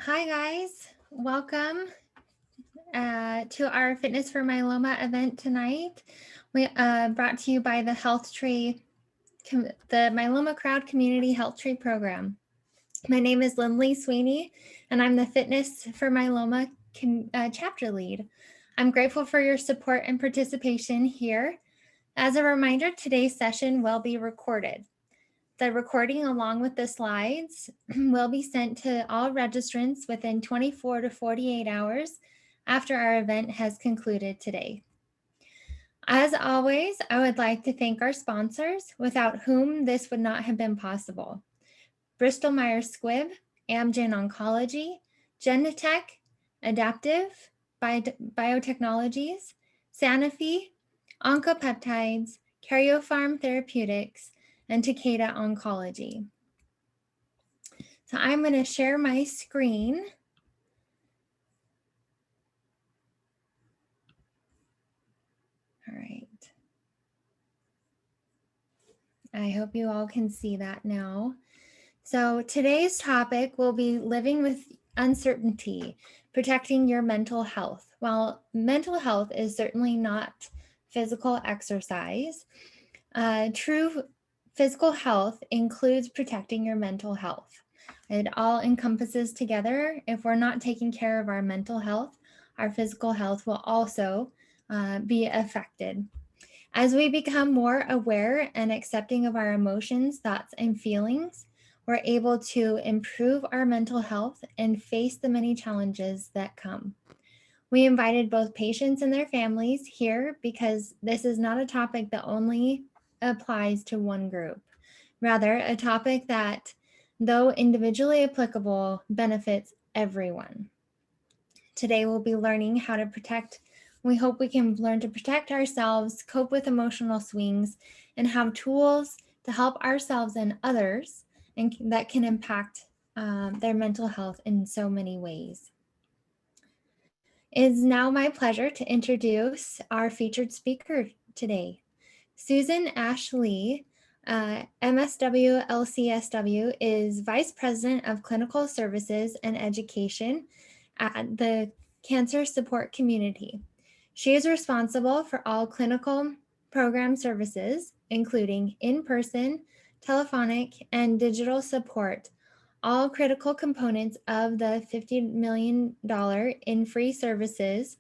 Hi guys, welcome to our Fitness for Myeloma event tonight. We brought to you by the HealthTree, the Myeloma Crowd Community HealthTree program. My name is Lindley Sweeney, and I'm the Fitness for Myeloma chapter lead. I'm grateful for your support and participation here. As a reminder, today's session will be recorded. The recording, along with the slides, will be sent to all registrants within 24 to 48 hours after our event has concluded today. As always, I would like to thank our sponsors, without whom this would not have been possible. Bristol Myers Squibb, Amgen Oncology, Genentech, Adaptive Biotechnologies, Sanofi, Oncopeptides, Karyopharm Therapeutics, and Takeda Oncology. So I'm going to share my screen. All right. I hope you all can see that now. So today's topic will be living with uncertainty, protecting your mental health. While mental health is certainly not physical exercise, true physical health includes protecting your mental health. It all encompasses together. If we're not taking care of our mental health, our physical health will also be affected. As we become more aware and accepting of our emotions, thoughts, and feelings, we're able to improve our mental health and face the many challenges that come. We invited both patients and their families here because this is not a topic that only applies to one group. Rather, a topic that, though individually applicable, benefits everyone. Today, we'll be learning how to we hope we can learn to protect ourselves, cope with emotional swings, and have tools to help ourselves and others and that can impact their mental health in so many ways. It is now my pleasure to introduce our featured speaker today. Susan Ashley, MSW LCSW, is Vice President of Clinical Services and Education at the Cancer Support Community. She is responsible for all clinical program services, including in-person, telephonic, and digital support, all critical components of the $50 million in free services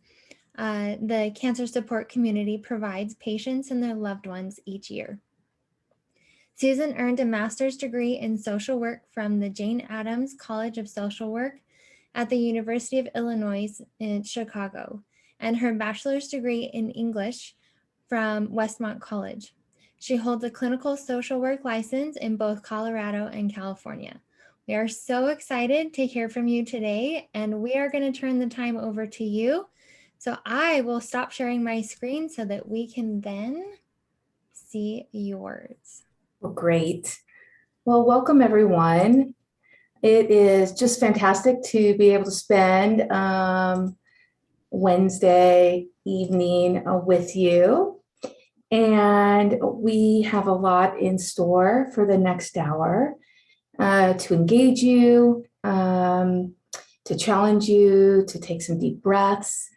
the Cancer Support Community provides patients and their loved ones each year. Susan earned a master's degree in social work from the Jane Addams College of Social Work at the University of Illinois in Chicago, and her bachelor's degree in English from Westmont College. She holds a clinical social work license in both Colorado and California. We are so excited to hear from you today, and we are going to turn the time over to you. So I will stop sharing my screen so that we can then see yours. Well, great. Well, welcome everyone. It is just fantastic to be able to spend Wednesday evening with you. And we have a lot in store for the next hour to engage you, to challenge you, to take some deep breaths.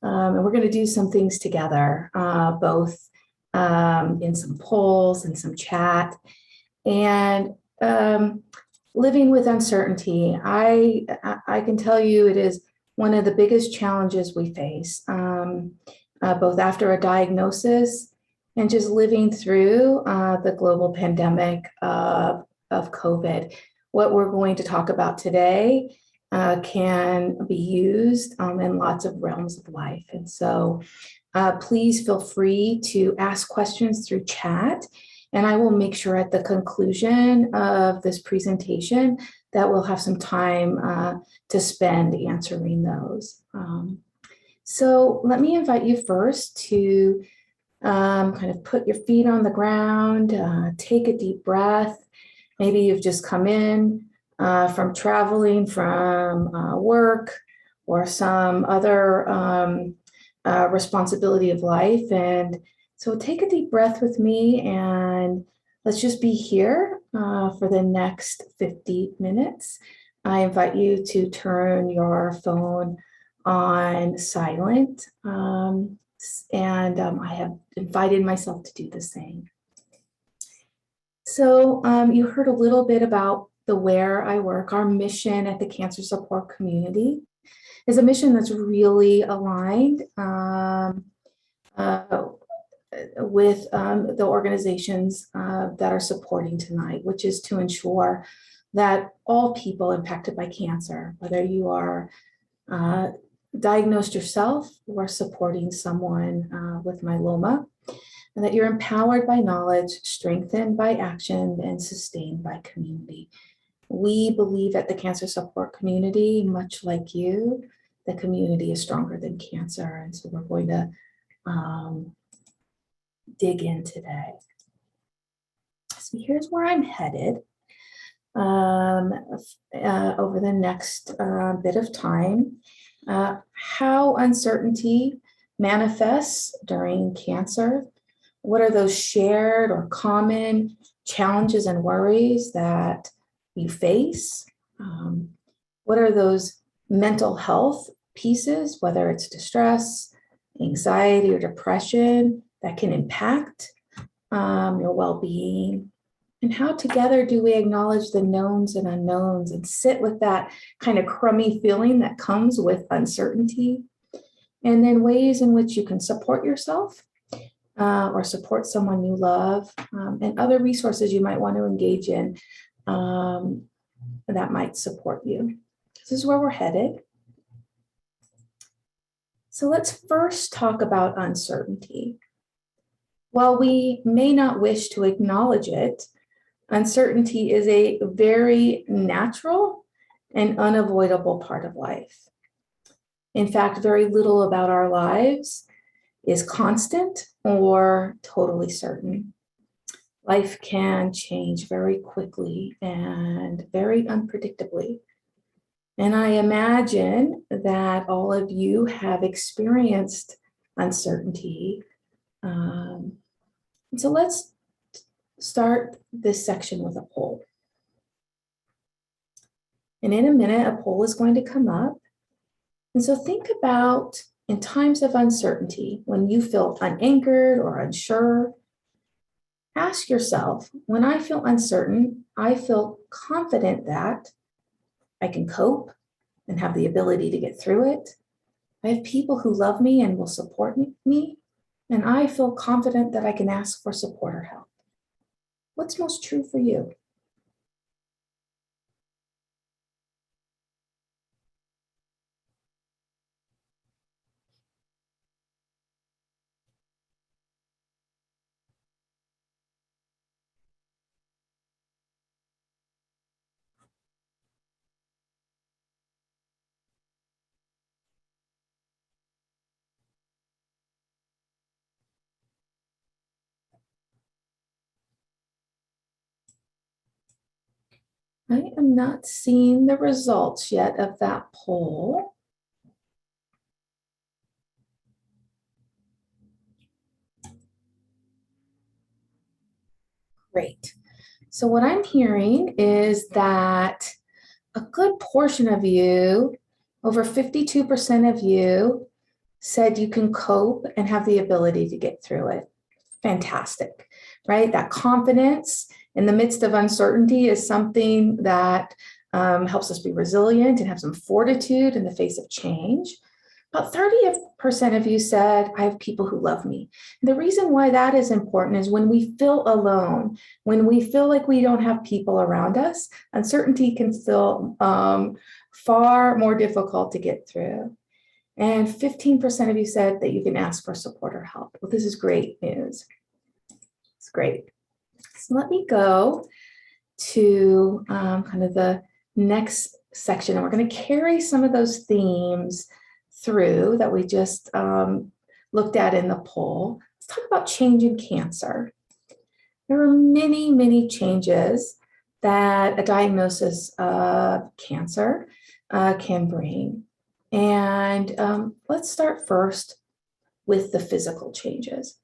And we're going to do some things together, both in some polls and some chat. And living with uncertainty, I can tell you it is one of the biggest challenges we face, both after a diagnosis and just living through the global pandemic of COVID. What we're going to talk about today can be used in lots of realms of life. And so please feel free to ask questions through chat. And I will make sure at the conclusion of this presentation that we'll have some time to spend answering those. So let me invite you first to kind of put your feet on the ground, take a deep breath. Maybe you've just come in from traveling from work or some other responsibility of life. And so take a deep breath with me and let's just be here for the next 50 minutes. I invite you to turn your phone on silent, and I have invited myself to do the same. So you heard a little bit about where I work. Our mission at the Cancer Support Community is a mission that's really aligned with the organizations that are supporting tonight, which is to ensure that all people impacted by cancer, whether you are diagnosed yourself or supporting someone with myeloma, and that you're empowered by knowledge, strengthened by action, and sustained by community. We believe at the Cancer Support Community, much like you, the community is stronger than cancer. And so we're going to dig in today. So here's where I'm headed over the next bit of time. How uncertainty manifests during cancer. What are those shared or common challenges and worries that you face? What are those mental health pieces, whether it's distress, anxiety, or depression, that can impact your well-being? And how together do we acknowledge the knowns and unknowns and sit with that kind of crummy feeling that comes with uncertainty? And then ways in which you can support yourself or support someone you love, and other resources you might want to engage in that might support you. This is where we're headed. So let's first talk about uncertainty. While we may not wish to acknowledge it, uncertainty is a very natural and unavoidable part of life. In fact, very little about our lives is constant or totally certain. Life can change very quickly and very unpredictably. And I imagine that all of you have experienced uncertainty. So let's start this section with a poll. And in a minute, a poll is going to come up. And so think about, in times of uncertainty, when you feel unanchored or unsure, ask yourself, when I feel uncertain, I feel confident that I can cope and have the ability to get through it. I have people who love me and will support me, and I feel confident that I can ask for support or help. What's most true for you? I am not seeing the results yet of that poll. Great. So what I'm hearing is that a good portion of you, over 52% of you, said you can cope and have the ability to get through it. Fantastic, right? That confidence in the midst of uncertainty is something that helps us be resilient and have some fortitude in the face of change. About 30% of you said, I have people who love me. And the reason why that is important is when we feel alone, when we feel like we don't have people around us, uncertainty can feel far more difficult to get through. And 15% of you said that you can ask for support or help. Well, this is great news. It's great. So let me go to kind of the next section, and we're going to carry some of those themes through that we just looked at in the poll. Let's talk about change in cancer. There are many, many changes that a diagnosis of cancer can bring. And let's start first with the physical changes.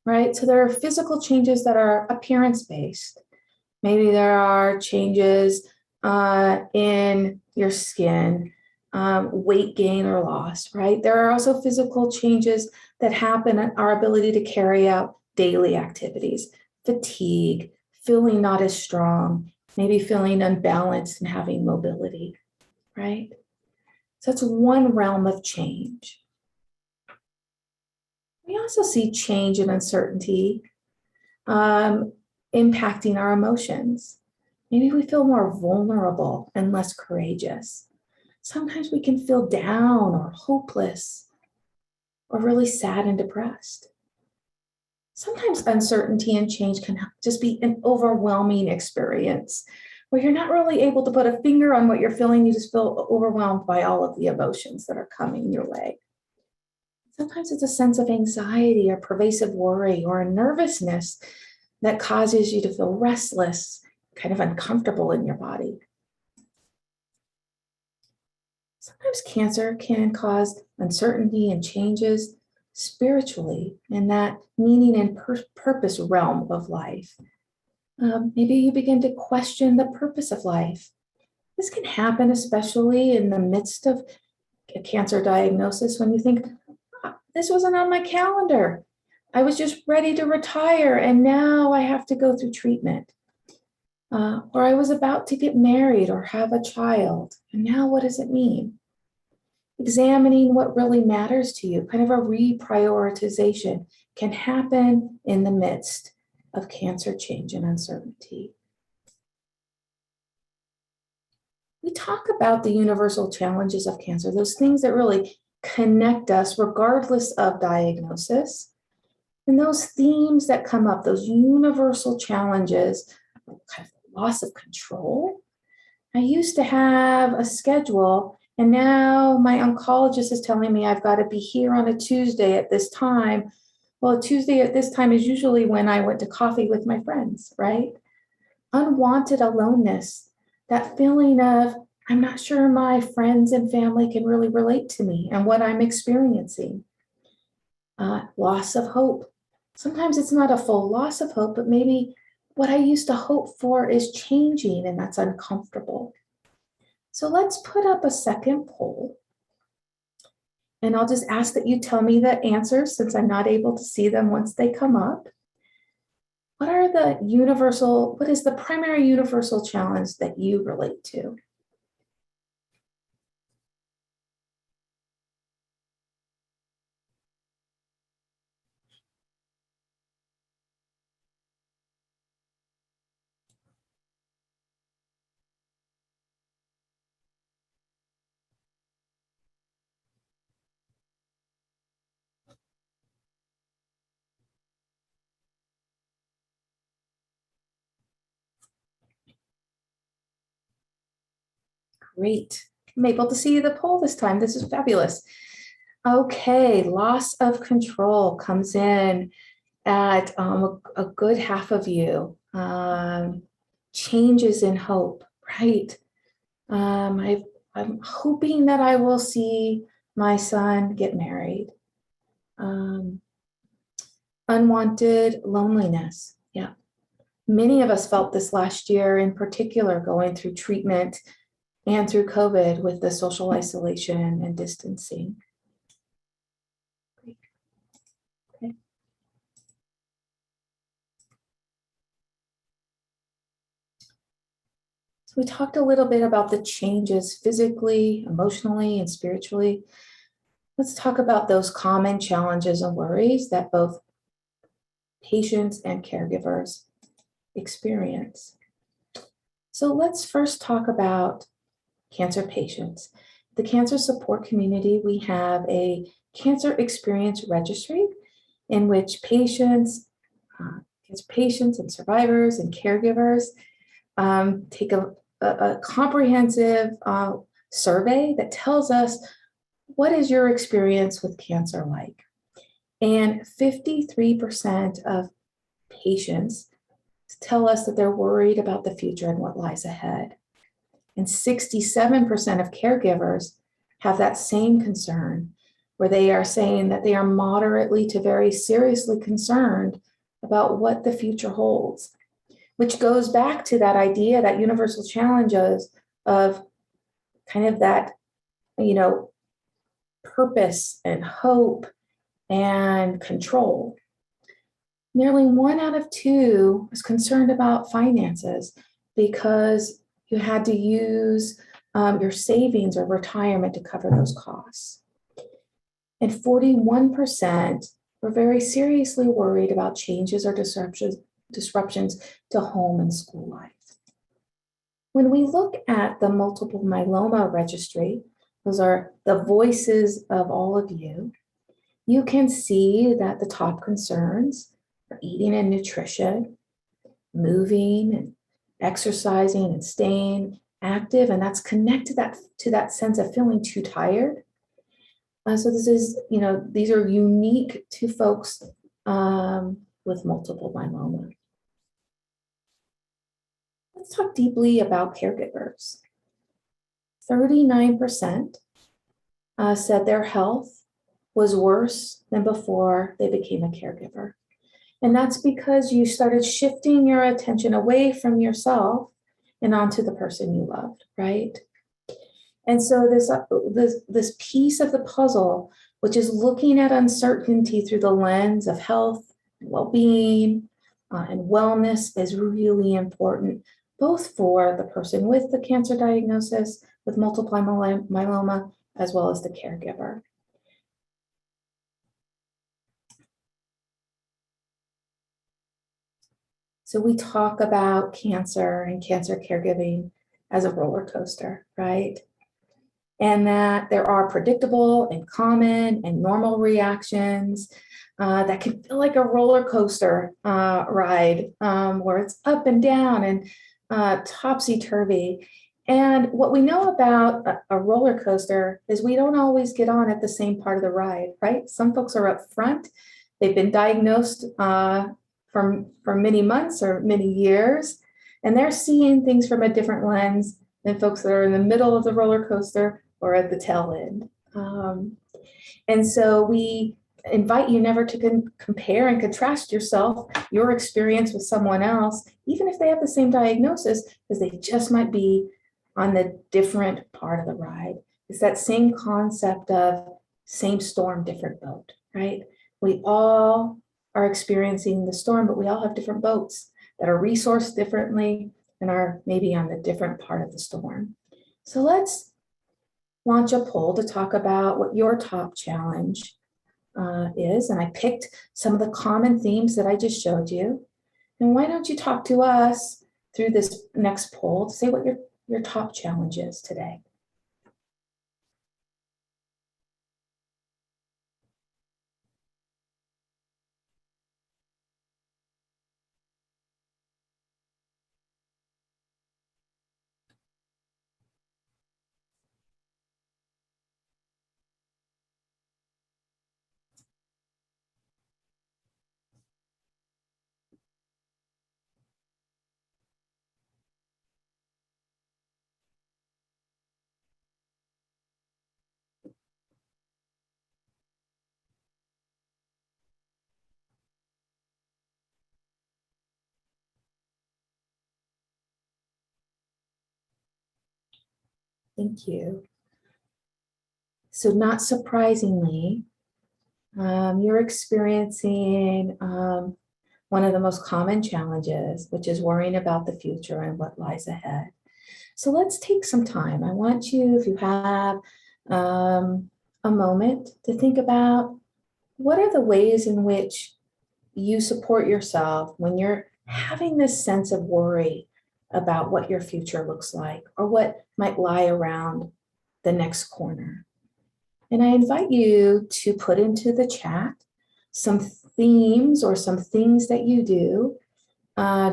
Right? So there are physical changes that are appearance-based. Maybe there are changes in your skin, weight gain or loss, right? There are also physical changes that happen in our ability to carry out daily activities, fatigue, feeling not as strong, maybe feeling unbalanced and having mobility, right? So that's one realm of change. We also see change and uncertainty impacting our emotions. Maybe we feel more vulnerable and less courageous. Sometimes we can feel down or hopeless or really sad and depressed. Sometimes uncertainty and change can just be an overwhelming experience where you're not really able to put a finger on what you're feeling. You just feel overwhelmed by all of the emotions that are coming your way. Sometimes it's a sense of anxiety or pervasive worry or a nervousness that causes you to feel restless, kind of uncomfortable in your body. Sometimes cancer can cause uncertainty and changes spiritually in that meaning and purpose realm of life. Maybe you begin to question the purpose of life. This can happen especially in the midst of a cancer diagnosis when you think, this wasn't on my calendar. I was just ready to retire and now I have to go through treatment. Or I was about to get married or have a child. And now what does it mean? Examining what really matters to you, kind of a reprioritization, can happen in the midst of cancer change and uncertainty. We talk about the universal challenges of cancer, those things that really connect us regardless of diagnosis. And those themes that come up, those universal challenges, kind of loss of control. I used to have a schedule, and now my oncologist is telling me I've got to be here on a Tuesday at this time. Well, a Tuesday at this time is usually when I went to coffee with my friends, right? Unwanted aloneness, that feeling of, I'm not sure my friends and family can really relate to me and what I'm experiencing. Loss of hope. Sometimes it's not a full loss of hope, but maybe what I used to hope for is changing, and that's uncomfortable. So let's put up a second poll. And I'll just ask that you tell me the answers since I'm not able to see them once they come up. What is the primary universal challenge that you relate to? Great. I'm able to see the poll this time. This is fabulous. Okay, loss of control comes in at a good half of you. Changes in hope, right? I'm hoping that I will see my son get married. Unwanted loneliness. Yeah. Many of us felt this last year, in particular, going through treatment and through COVID with the social isolation and distancing. Okay. So we talked a little bit about the changes physically, emotionally, and spiritually. Let's talk about those common challenges and worries that both patients and caregivers experience. So let's first talk about cancer patients. The cancer support community, we have a cancer experience registry in which patients and survivors and caregivers take a comprehensive survey that tells us, what is your experience with cancer like? And 53% of patients tell us that they're worried about the future and what lies ahead. And 67% of caregivers have that same concern, where they are saying that they are moderately to very seriously concerned about what the future holds. which goes back to that idea, that universal challenges of kind of that, purpose and hope and control. Nearly 1 out of 2 was concerned about finances because you had to use your savings or retirement to cover those costs. And 41% were very seriously worried about changes or disruptions to home and school life. When we look at the multiple myeloma registry, those are the voices of all of you, you can see that the top concerns are eating and nutrition, moving and exercising and staying active, and that's connected to that sense of feeling too tired. So this is, these are unique to folks with multiple myeloma. Let's talk deeply about caregivers. 39% said their health was worse than before they became a caregiver. And that's because you started shifting your attention away from yourself and onto the person you loved, right? And so this piece of the puzzle, which is looking at uncertainty through the lens of health, well-being, and wellness, is really important, both for the person with the cancer diagnosis, with multiple myeloma, as well as the caregiver. So we talk about cancer and cancer caregiving as a roller coaster, right? And that there are predictable and common and normal reactions that can feel like a roller coaster ride, where it's up and down and topsy-turvy. And what we know about a roller coaster is we don't always get on at the same part of the ride, right? Some folks are up front. They've been diagnosed for many months or many years, and they're seeing things from a different lens than folks that are in the middle of the roller coaster or at the tail end. And so we invite you never to compare and contrast your experience with someone else, even if they have the same diagnosis, because they just might be on the different part of the ride. It's that same concept of same storm, different boat, right? We all are experiencing the storm, but we all have different boats that are resourced differently and are maybe on the different part of the storm. So let's launch a poll to talk about what your top challenge is. And I picked some of the common themes that I just showed you. And why don't you talk to us through this next poll to say what your top challenge is today. Thank you. So not surprisingly, you're experiencing one of the most common challenges, which is worrying about the future and what lies ahead. So let's take some time. I want you, if you have a moment, to think about what are the ways in which you support yourself when you're having this sense of worry about what your future looks like or what might lie around the next corner. And I invite you to put into the chat some themes or some things that you do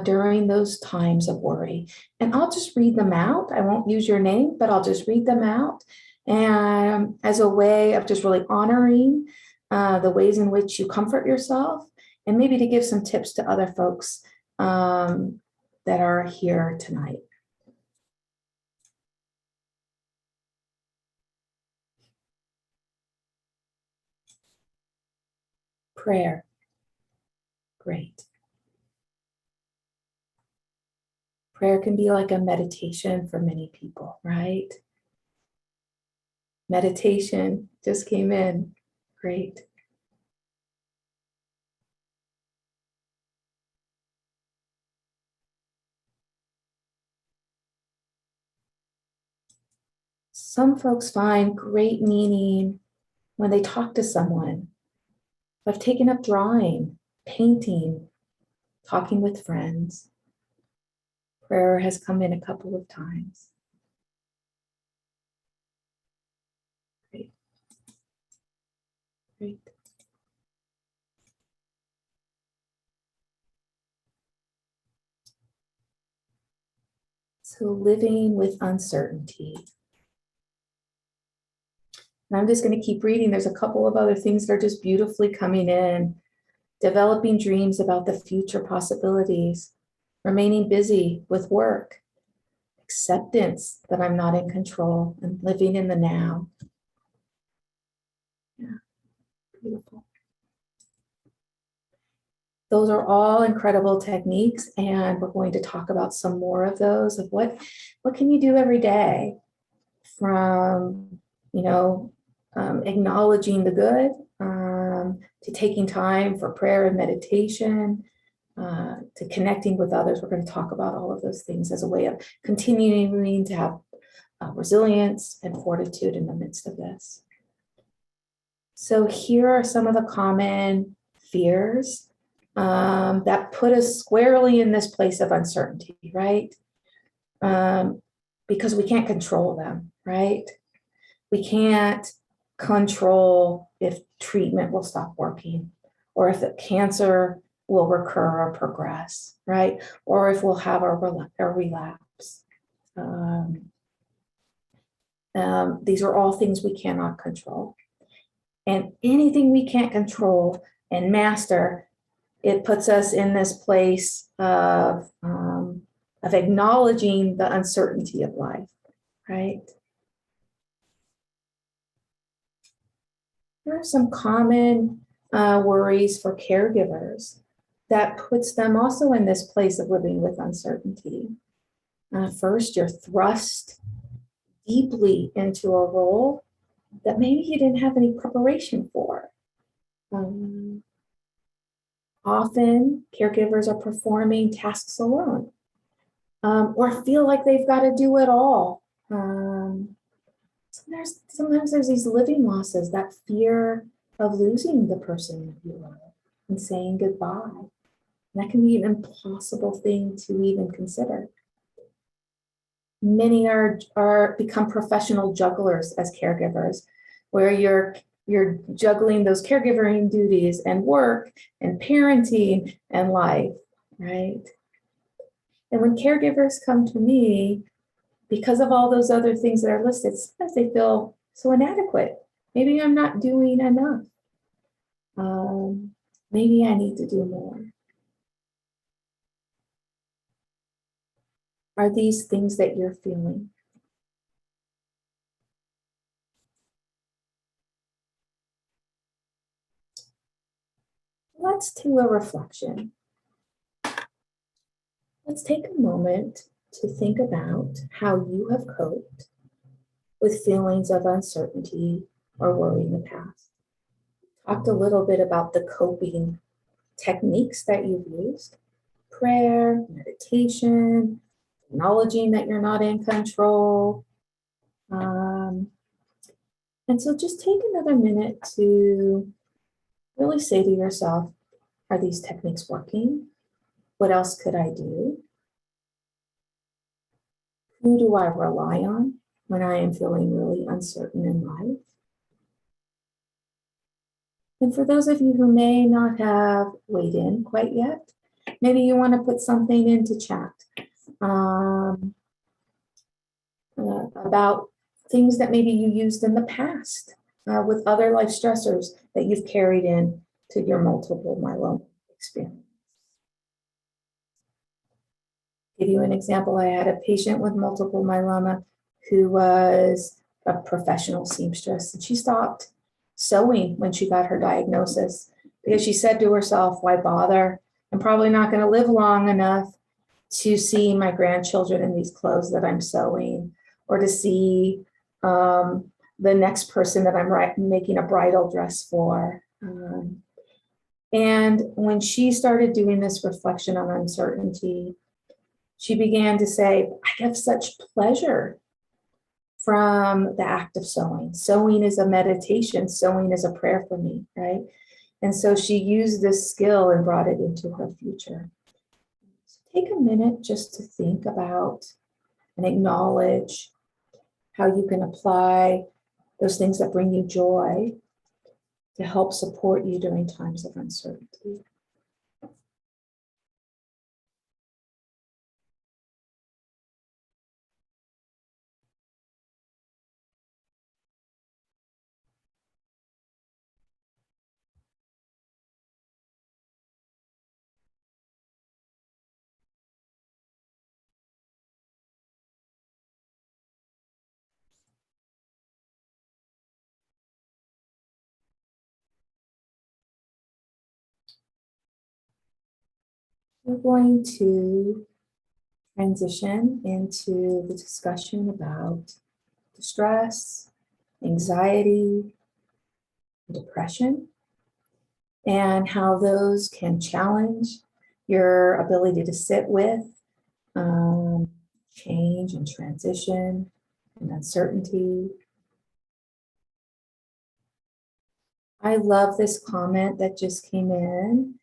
during those times of worry. And I'll just read them out. I won't use your name, but I'll just read them out. And as a way of just really honoring the ways in which you comfort yourself, and maybe to give some tips to other folks that are here tonight. Prayer. Great. Prayer can be like a meditation for many people, right? Meditation just came in. Great. Some folks find great meaning when they talk to someone. I've taken up drawing, painting, talking with friends. Prayer has come in a couple of times. Great. Great. So living with uncertainty. And I'm just going to keep reading. There's a couple of other things that are just beautifully coming in. Developing dreams about the future possibilities. Remaining busy with work. Acceptance that I'm not in control and living in the now. Yeah, beautiful. Those are all incredible techniques, and we're going to talk about some more of those, of what can you do every day, from acknowledging the good, to taking time for prayer and meditation, to connecting with others. We're going to talk about all of those things as a way of continuing to have resilience and fortitude in the midst of this. So here are some of the common fears that put us squarely in this place of uncertainty, right? Because we can't control them, right? We can't control if treatment will stop working, or if the cancer will recur or progress, right? Or if we'll have a relapse. These are all things we cannot control. And anything we can't control and master, it puts us in this place of acknowledging the uncertainty of life, right? There are some common worries for caregivers that puts them also in this place of living with uncertainty. First, you're thrust deeply into a role that maybe you didn't have any preparation for. Often, caregivers are performing tasks alone, or feel like they've got to do it all. Sometimes there's these living losses, that fear of losing the person that you love and saying goodbye. And that can be an impossible thing to even consider. Many are become professional jugglers as caregivers, where you're juggling those caregiving duties and work and parenting and life, right? And when caregivers come to me, because of all those other things that are listed, sometimes they feel so inadequate. Maybe I'm not doing enough. Maybe I need to do more. Are these things that you're feeling? Let's do a reflection. Let's take a moment to think about how you have coped with feelings of uncertainty or worry in the past. Talked a little bit about the coping techniques that you've used: prayer, meditation, acknowledging that you're not in control. And so just take another minute to really say to yourself, are these techniques working? What else could I do? Who do I rely on when I am feeling really uncertain in life? And for those of you who may not have weighed in quite yet, maybe you want to put something into chat about things that maybe you used in the past with other life stressors that you've carried in to your multiple myeloma experience. Give you an example. I had a patient with multiple myeloma who was a professional seamstress, and she stopped sewing when she got her diagnosis because she said to herself, why bother? I'm probably not going to live long enough to see my grandchildren in these clothes that I'm sewing, or to see the next person that I'm making a bridal dress for. And when she started doing this reflection on uncertainty, she began to say, I have such pleasure from the act of sewing. Sewing is a meditation, sewing is a prayer for me, right? And so she used this skill and brought it into her future. So take a minute just to think about and acknowledge how you can apply those things that bring you joy to help support you during times of uncertainty. We're going to transition into the discussion about distress, anxiety, depression, and how those can challenge your ability to sit with change and transition and uncertainty. I love this comment that just came in,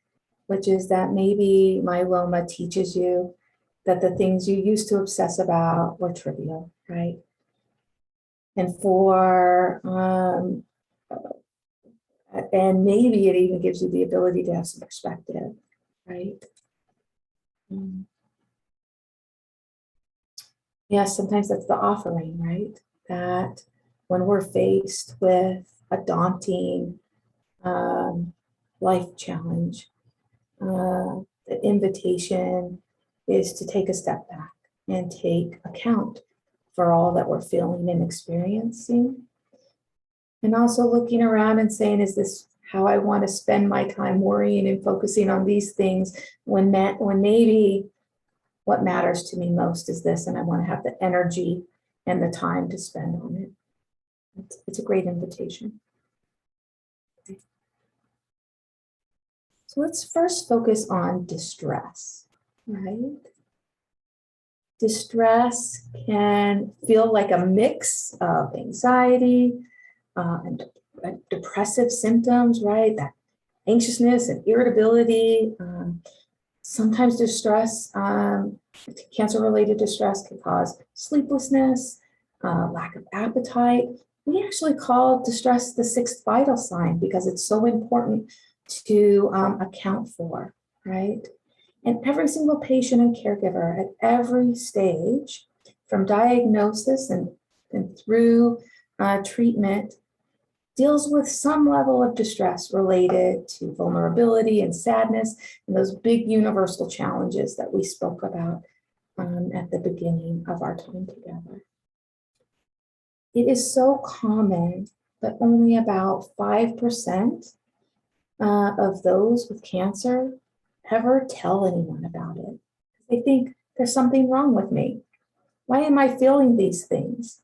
which is that maybe myeloma teaches you that the things you used to obsess about were trivial, right? And and maybe it even gives you the ability to have some perspective, right? Yes, sometimes that's the offering, right? That when we're faced with a daunting life challenge, the invitation is to take a step back and take account for all that we're feeling and experiencing. And also looking around and saying, is this how I want to spend my time worrying and focusing on these things when maybe what matters to me most is this, and I want to have the energy and the time to spend on it. It's a great invitation. Okay. So let's first focus on distress, right? Distress can feel like a mix of anxiety and depressive symptoms, right? That anxiousness and irritability. Sometimes distress, cancer-related distress can cause sleeplessness, lack of appetite. We actually call distress the sixth vital sign because it's so important to account for, right? And every single patient and caregiver at every stage, from diagnosis and through treatment, deals with some level of distress related to vulnerability and sadness and those big universal challenges that we spoke about at the beginning of our time together. It is so common that only about 5% of those with cancer ever tell anyone about it. They think there's something wrong with me. Why am I feeling these things?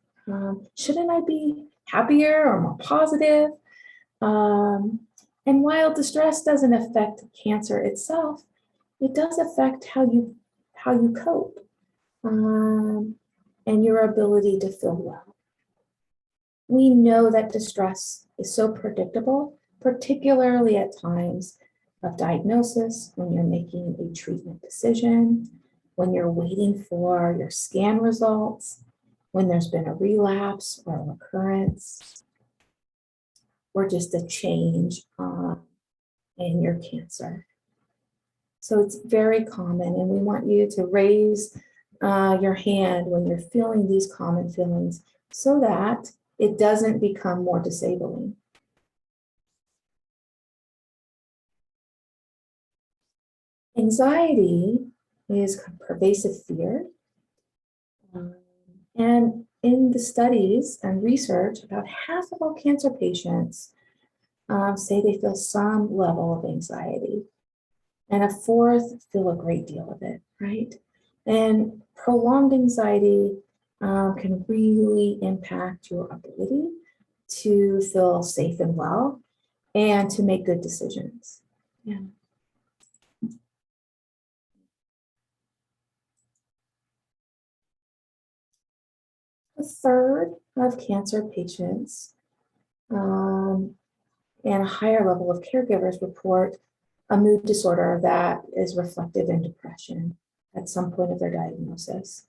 Shouldn't I be happier or more positive? And while distress doesn't affect cancer itself, it does affect how you cope and your ability to feel well. We know that distress is so predictable, particularly at times of diagnosis, when you're making a treatment decision, when you're waiting for your scan results, when there's been a relapse or a recurrence, or just a change in your cancer. So it's very common, and we want you to raise your hand when you're feeling these common feelings so that it doesn't become more disabling. Anxiety is pervasive fear. And in the studies and research, about half of all cancer patients say they feel some level of anxiety, and a fourth feel a great deal of it, right? And prolonged anxiety can really impact your ability to feel safe and well and to make good decisions. Yeah. A third of cancer patients and a higher level of caregivers report a mood disorder that is reflected in depression at some point of their diagnosis.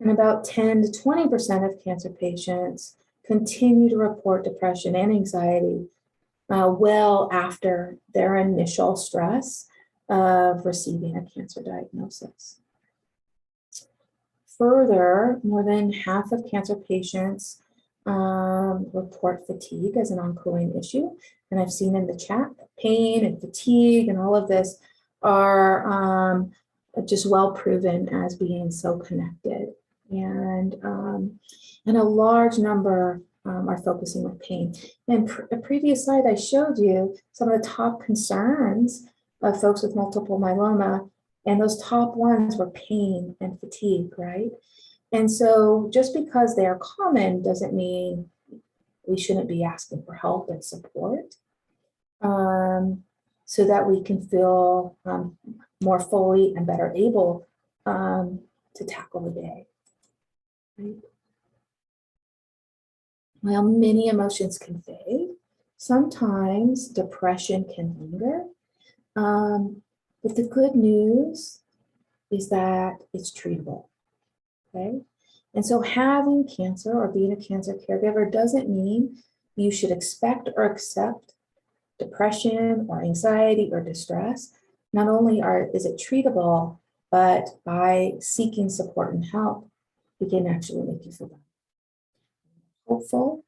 And about 10 to 20% of cancer patients continue to report depression and anxiety well after their initial stress of receiving a cancer diagnosis. Further, more than half of cancer patients report fatigue as an ongoing issue. And I've seen in the chat, pain and fatigue and all of this are just well proven as being so connected. And a large number are focusing with pain. And the previous slide, I showed you some of the top concerns of folks with multiple myeloma, and those top ones were pain and fatigue, right? And so just because they are common doesn't mean we shouldn't be asking for help and support so that we can feel more fully and better able to tackle the day. Right? While many emotions can fade, sometimes depression can linger. But the good news is that it's treatable. Okay. And so having cancer or being a cancer caregiver doesn't mean you should expect or accept depression or anxiety or distress. Not only is it treatable, but by seeking support and help, we can actually make you feel better, hopeful,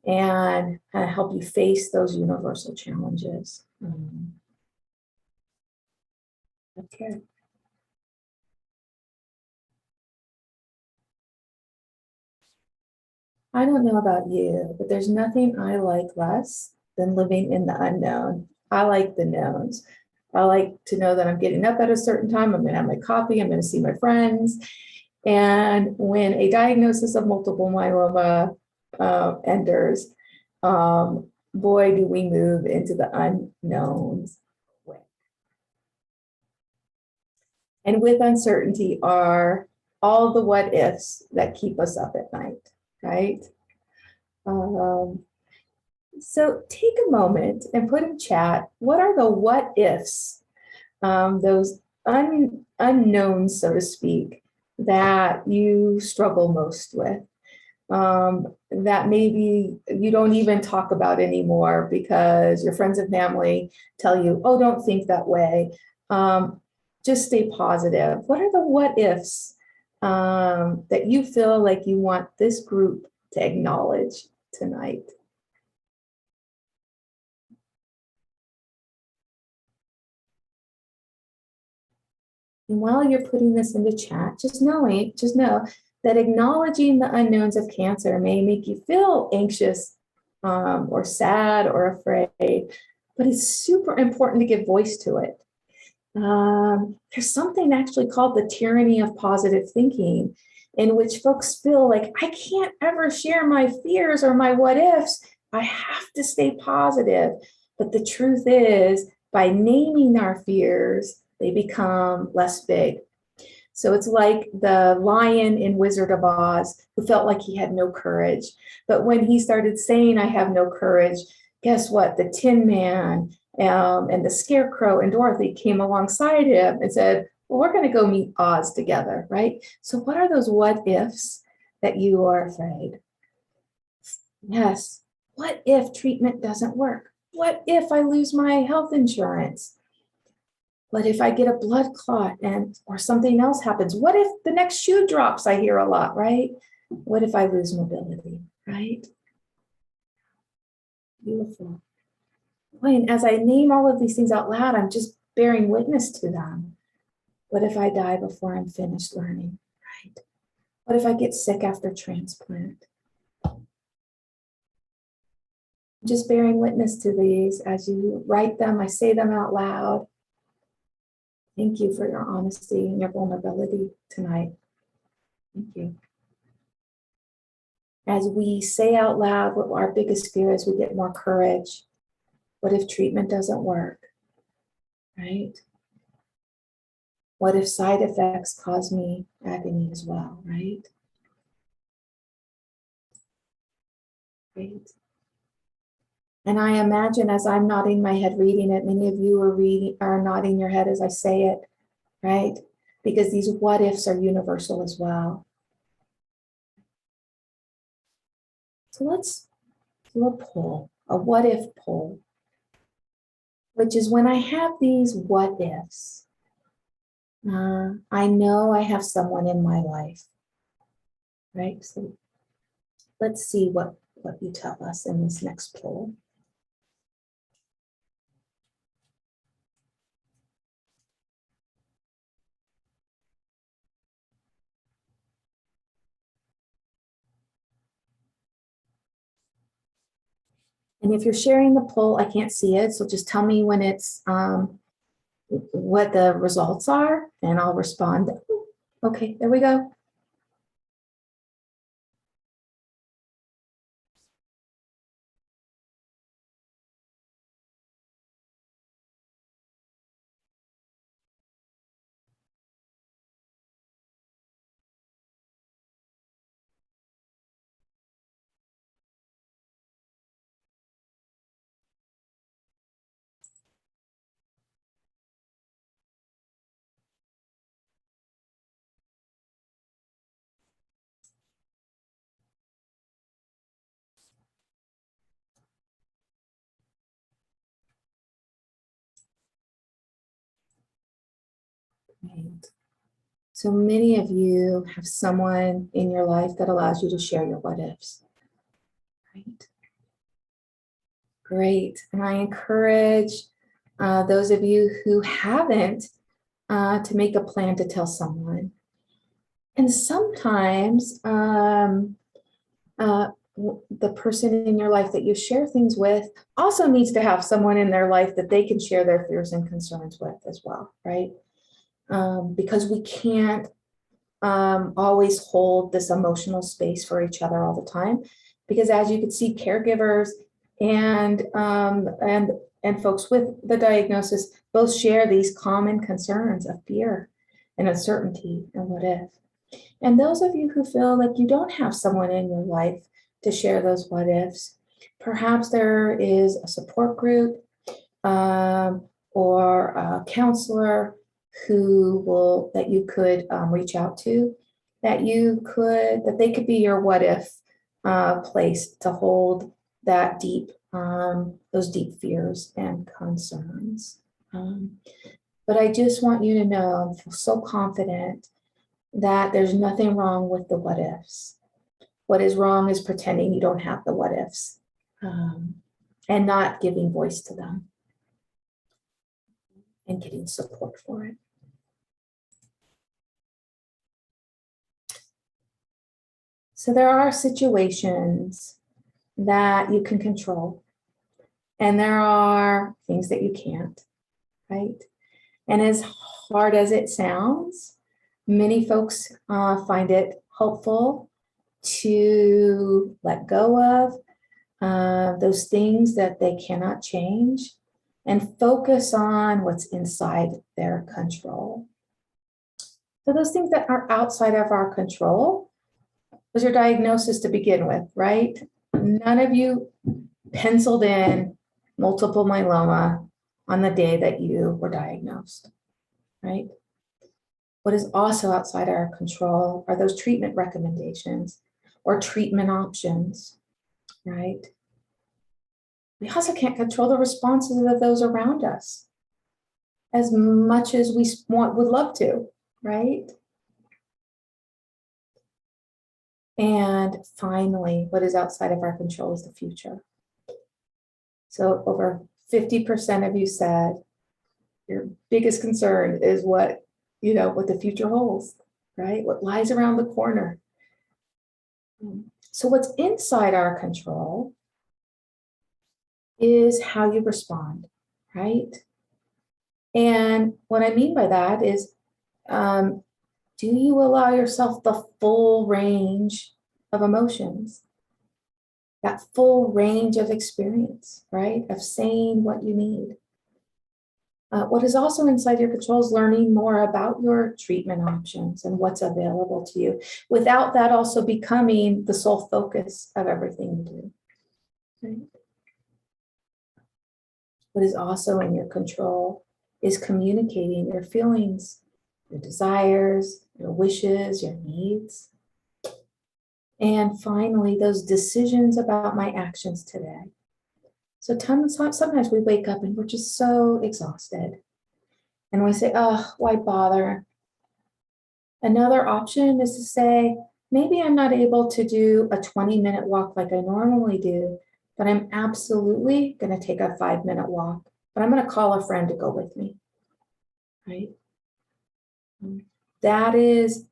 and help you face those universal challenges. Okay. I don't know about you, but there's nothing I like less than living in the unknown. I like the knowns. I like to know that I'm getting up at a certain time, I'm gonna have my coffee, I'm gonna see my friends. And when a diagnosis of multiple myeloma enters, boy, do we move into the unknowns quick. And with uncertainty are all the what ifs that keep us up at night, right? So take a moment and put in chat, what are the what ifs, those unknowns, so to speak, that you struggle most with, that maybe you don't even talk about anymore because your friends and family tell you, oh, don't think that way. Just stay positive. What are the what ifs that you feel like you want this group to acknowledge tonight? And while you're putting this into chat, just know that acknowledging the unknowns of cancer may make you feel anxious or sad or afraid, but it's super important to give voice to it. There's something actually called the tyranny of positive thinking, in which folks feel like, I can't ever share my fears or my what ifs. I have to stay positive. But the truth is, by naming our fears, they become less big. So it's like the lion in Wizard of Oz who felt like he had no courage. But when he started saying, I have no courage, guess what? The Tin Man and the Scarecrow and Dorothy came alongside him and said, well, we're going to go meet Oz together, right? So what are those what ifs that you are afraid? Yes. What if treatment doesn't work? What if I lose my health insurance? What if I get a blood clot or something else happens? What if the next shoe drops? I hear a lot, right? What if I lose mobility, right? Beautiful. Boy, and as I name all of these things out loud, I'm just bearing witness to them. What if I die before I'm finished learning, right? What if I get sick after transplant? Just bearing witness to these as you write them, I say them out loud. Thank you for your honesty and your vulnerability tonight. Thank you. As we say out loud what our biggest fear is, we get more courage. What if treatment doesn't work, right? What if side effects cause me agony as well, right? Great. And I imagine as I'm nodding my head reading it, many of you are nodding your head as I say it, right? Because these what ifs are universal as well. So let's do a poll, a what if poll, which is when I have these what ifs, I know I have someone in my life, right? So let's see what you tell us in this next poll. And if you're sharing the poll, I can't see it, so just tell me when it's what the results are, and I'll respond. Okay, there we go. Right. So many of you have someone in your life that allows you to share your what ifs. Right. Great. And I encourage those of you who haven't to make a plan to tell someone. And sometimes the person in your life that you share things with also needs to have someone in their life that they can share their fears and concerns with as well, right? Because we can't always hold this emotional space for each other all the time. Because as you can see, caregivers and folks with the diagnosis both share these common concerns of fear and uncertainty and what if. And those of you who feel like you don't have someone in your life to share those what ifs, perhaps there is a support group or a counselor that you could reach out to, that they could be your what if place to hold that those deep fears and concerns. But I just want you to know, I feel so confident that there's nothing wrong with the what ifs. What is wrong is pretending you don't have the what ifs and not giving voice to them and getting support for it. So there are situations that you can control, and there are things that you can't, right? And as hard as it sounds, many folks find it helpful to let go of those things that they cannot change and focus on what's inside their control. So those things that are outside of our control was your diagnosis to begin with, right? None of you penciled in multiple myeloma on the day that you were diagnosed, right? What is also outside our control are those treatment recommendations or treatment options, right? We also can't control the responses of those around us as much as we would love to, right? And finally, what is outside of our control is the future. So over 50% of you said your biggest concern is what the future holds, right? What lies around the corner. So what's inside our control is how you respond, right? And what I mean by that is, do you allow yourself the full range of emotions? That full range of experience, right? Of saying what you need. What is also inside your control is learning more about your treatment options and what's available to you, without that also becoming the sole focus of everything you do. Right? What is also in your control is communicating your feelings, your desires, your wishes, your needs. And finally, those decisions about my actions today. So sometimes we wake up and we're just so exhausted. And we say, oh, why bother? Another option is to say, maybe I'm not able to do a 20-minute walk like I normally do, but I'm absolutely going to take a 5-minute walk. But I'm going to call a friend to go with me. Right? That is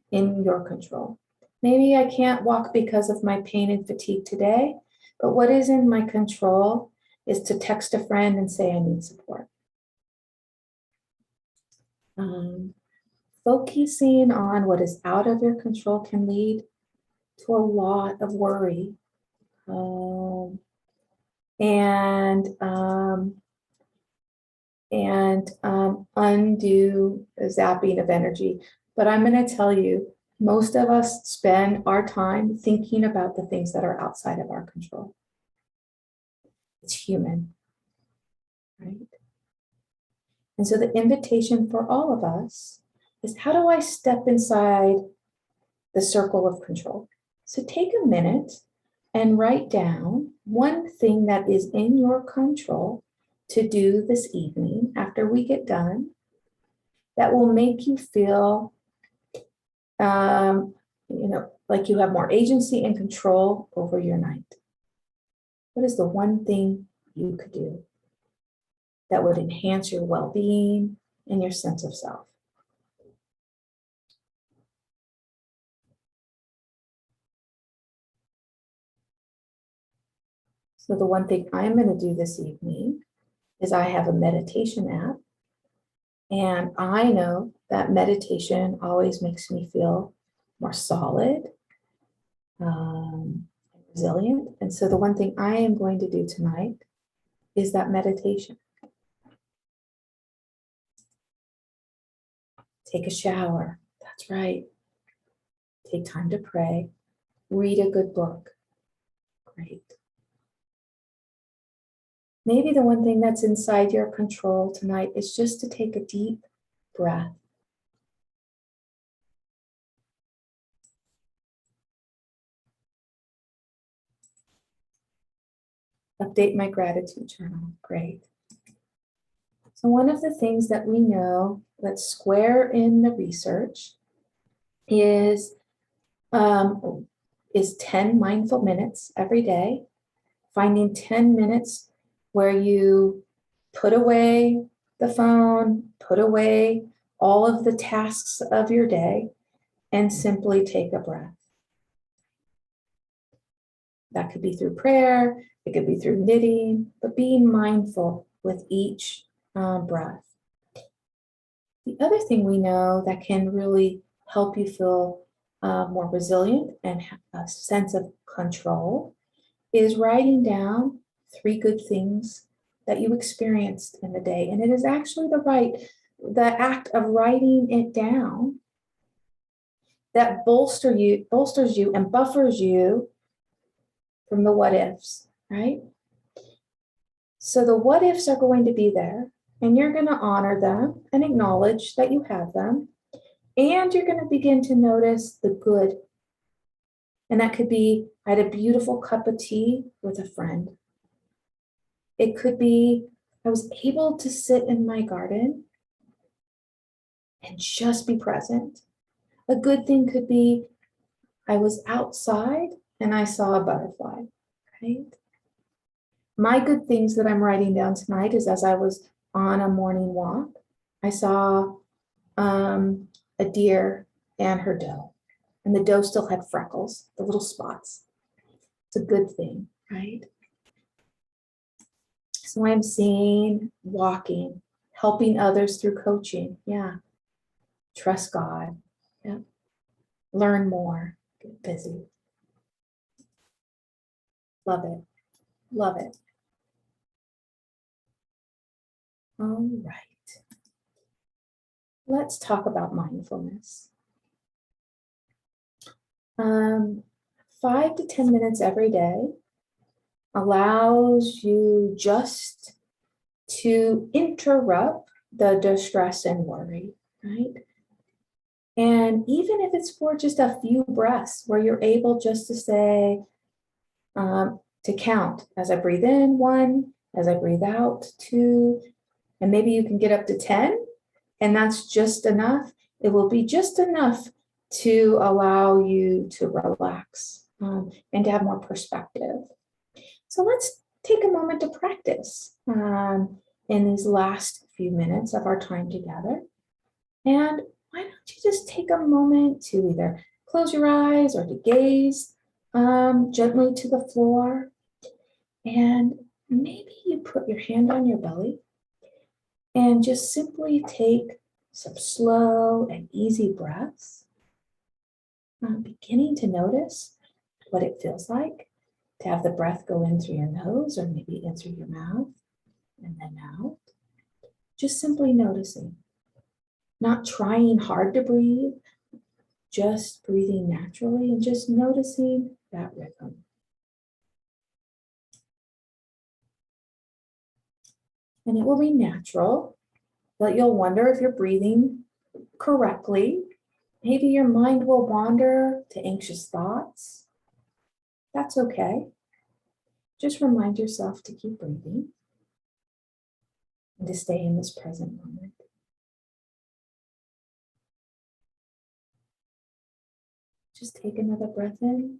in your control. Maybe I can't walk because of my pain and fatigue today, but what is in my control is to text a friend and say I need support. Focusing on what is out of your control can lead to a lot of worry and undue zapping of energy. But I'm going to tell you, most of us spend our time thinking about the things that are outside of our control. It's human, right? And so the invitation for all of us is, how do I step inside the circle of control? So take a minute and write down one thing that is in your control to do this evening after we get done that will make you feel like you have more agency and control over your night. What is the one thing you could do that would enhance your well-being and your sense of self? So the one thing I'm going to do this evening is I have a meditation app, and I know that meditation always makes me feel more solid, resilient. And so the one thing I am going to do tonight is that meditation. Take a shower. That's right. Take time to pray. Read a good book. Great. Maybe the one thing that's inside your control tonight is just to take a deep breath. Update my gratitude journal. Great. So one of the things that we know that's square in the research is 10 mindful minutes every day, finding 10 minutes where you put away the phone, put away all of the tasks of your day, and simply take a breath. That could be through prayer, it could be through knitting, but being mindful with each breath. The other thing we know that can really help you feel more resilient and have a sense of control is writing down 3 good things that you experienced in the day. And it is actually the act of writing it down that bolsters you and buffers you from the what ifs, right? So the what ifs are going to be there, and you're going to honor them and acknowledge that you have them. And you're going to begin to notice the good. And that could be, I had a beautiful cup of tea with a friend. It could be, I was able to sit in my garden and just be present. A good thing could be, I was outside and I saw a butterfly, right? My good things that I'm writing down tonight is, as I was on a morning walk, I saw a deer and her doe. And the doe still had freckles, the little spots. It's a good thing, right? So I'm seeing walking, helping others through coaching. Yeah. Trust God. Yeah. Learn more. Get busy. Love it. Love it. All right. Let's talk about mindfulness. 5 to 10 minutes every day allows you just to interrupt the distress and worry, right? And even if it's for just a few breaths where you're able just to say, to count as I breathe in 1, as I breathe out 2, and maybe you can get up to 10, and that's just enough. It will be just enough to allow you to relax and to have more perspective. So let's take a moment to practice in these last few minutes of our time together. And why don't you just take a moment to either close your eyes or to gaze gently to the floor. And maybe you put your hand on your belly and just simply take some slow and easy breaths, beginning to notice what it feels like to have the breath go in through your nose or maybe in through your mouth and then out. Just simply noticing, not trying hard to breathe, just breathing naturally and just noticing that rhythm. And it will be natural, but you'll wonder if you're breathing correctly. Maybe your mind will wander to anxious thoughts. That's okay. Just remind yourself to keep breathing and to stay in this present moment. Just take another breath in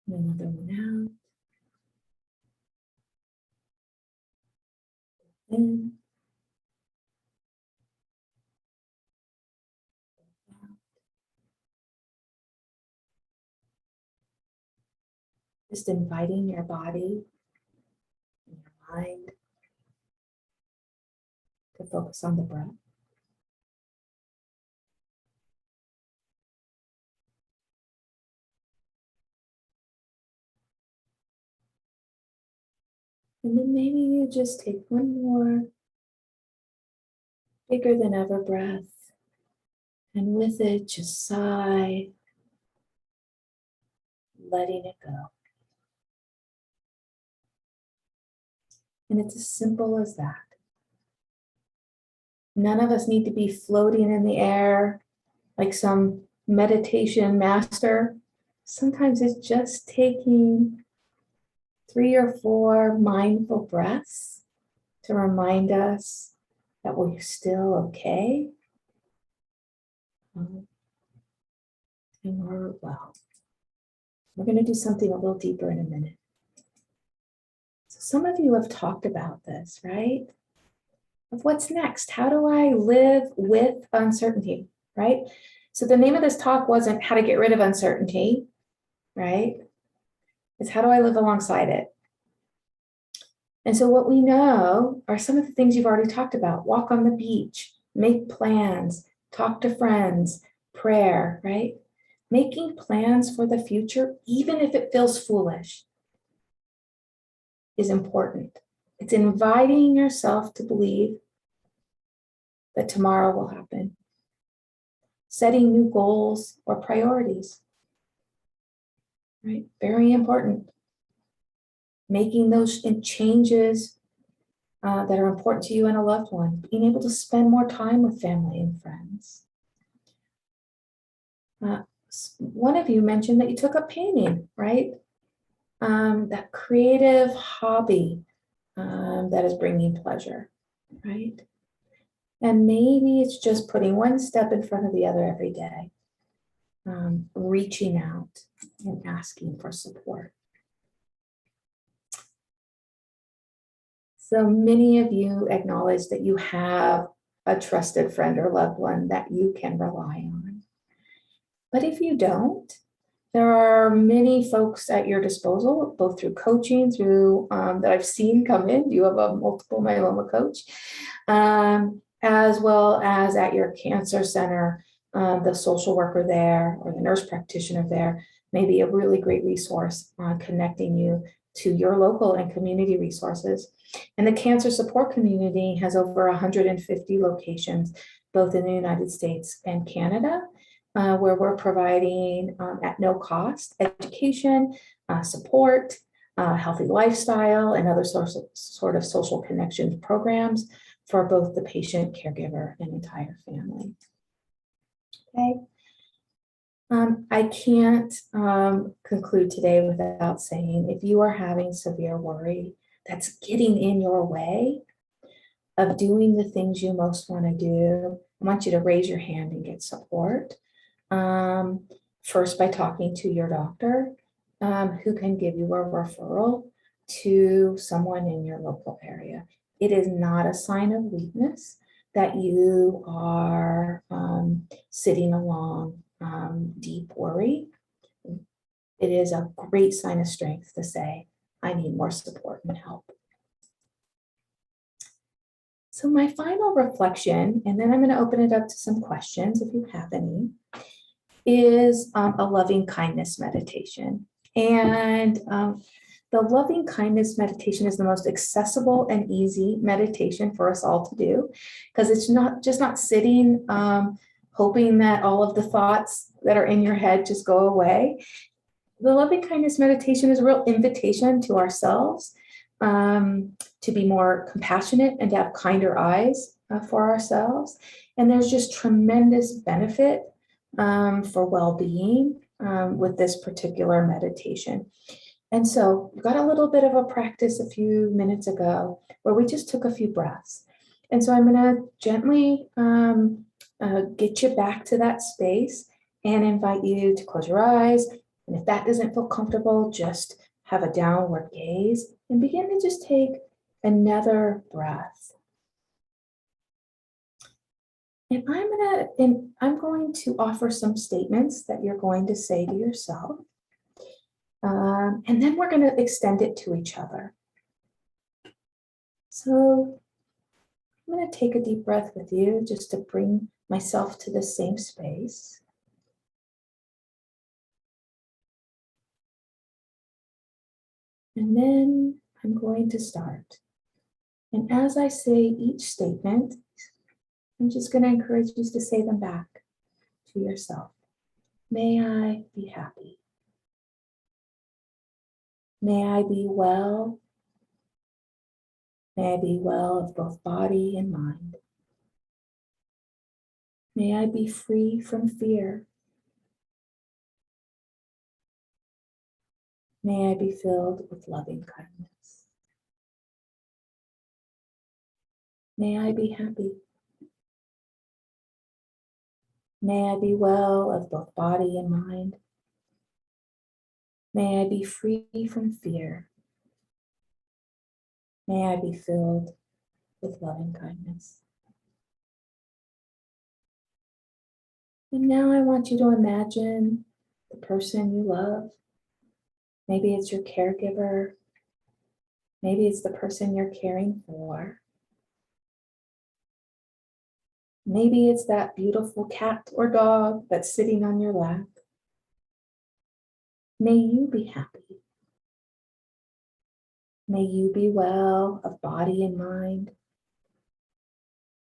and another one out. In. Out. Just inviting your body and your mind to focus on the breath. And then maybe you just take one more bigger than ever breath. And with it, just sigh, letting it go. And it's as simple as that. None of us need to be floating in the air like some meditation master. Sometimes it's just taking 3 or 4 mindful breaths to remind us that we're still okay and we're well. We're going to do something a little deeper in a minute. So some of you have talked about this, right? Of what's next? How do I live with uncertainty, right? So the name of this talk wasn't how to get rid of uncertainty, right? It's how do I live alongside it? And so what we know are some of the things you've already talked about. Walk on the beach, make plans, talk to friends, prayer, right? Making plans for the future, even if it feels foolish, is important. It's inviting yourself to believe that tomorrow will happen. Setting new goals or priorities, right? Very important. Making those changes that are important to you and a loved one. Being able to spend more time with family and friends. One of you mentioned that you took up painting, right? That creative hobby that is bringing pleasure, right? And maybe it's just putting one step in front of the other every day, reaching out and asking for support. So many of you acknowledge that you have a trusted friend or loved one that you can rely on. But if you don't, There are many folks at your disposal, both through coaching, through that I've seen come in. You have a multiple myeloma coach, as well as at your cancer center. The social worker there or the nurse practitioner there may be a really great resource on connecting you to your local and community resources. And the cancer support community has over 150 locations, both in the United States and Canada, where we're providing at no cost education, support, healthy lifestyle, and other sort of social connections programs for both the patient, caregiver, and entire family. Okay. I can't conclude today without saying, if you are having severe worry that's getting in your way of doing the things you most want to do, I want you to raise your hand and get support. First, by talking to your doctor, who can give you a referral to someone in your local area. It is not a sign of weakness that you are sitting along deep worry. It is a great sign of strength to say, I need more support and help. So my final reflection, and then I'm going to open it up to some questions if you have any, is a loving kindness meditation. And the loving kindness meditation is the most accessible and easy meditation for us all to do, because it's not sitting hoping that all of the thoughts that are in your head just go away. The loving kindness meditation is a real invitation to ourselves to be more compassionate and to have kinder eyes for ourselves. And there's just tremendous benefit for well-being with this particular meditation. And so we got a little bit of a practice a few minutes ago where we just took a few breaths. And so I'm going to gently get you back to that space and invite you to close your eyes. And if that doesn't feel comfortable, just have a downward gaze and begin to just take another breath. And I'm going to offer some statements that you're going to say to yourself. And then we're going to extend it to each other. So I'm going to take a deep breath with you just to bring myself to the same space. And then I'm going to start. And as I say each statement, I'm just going to encourage you to say them back to yourself. May I be happy. May I be well. May I be well of both body and mind. May I be free from fear. May I be filled with loving kindness. May I be happy. May I be well of both body and mind. May I be free from fear. May I be filled with loving kindness. And now I want you to imagine the person you love. Maybe it's your caregiver. Maybe it's the person you're caring for. Maybe it's that beautiful cat or dog that's sitting on your lap. May you be happy. May you be well of body and mind.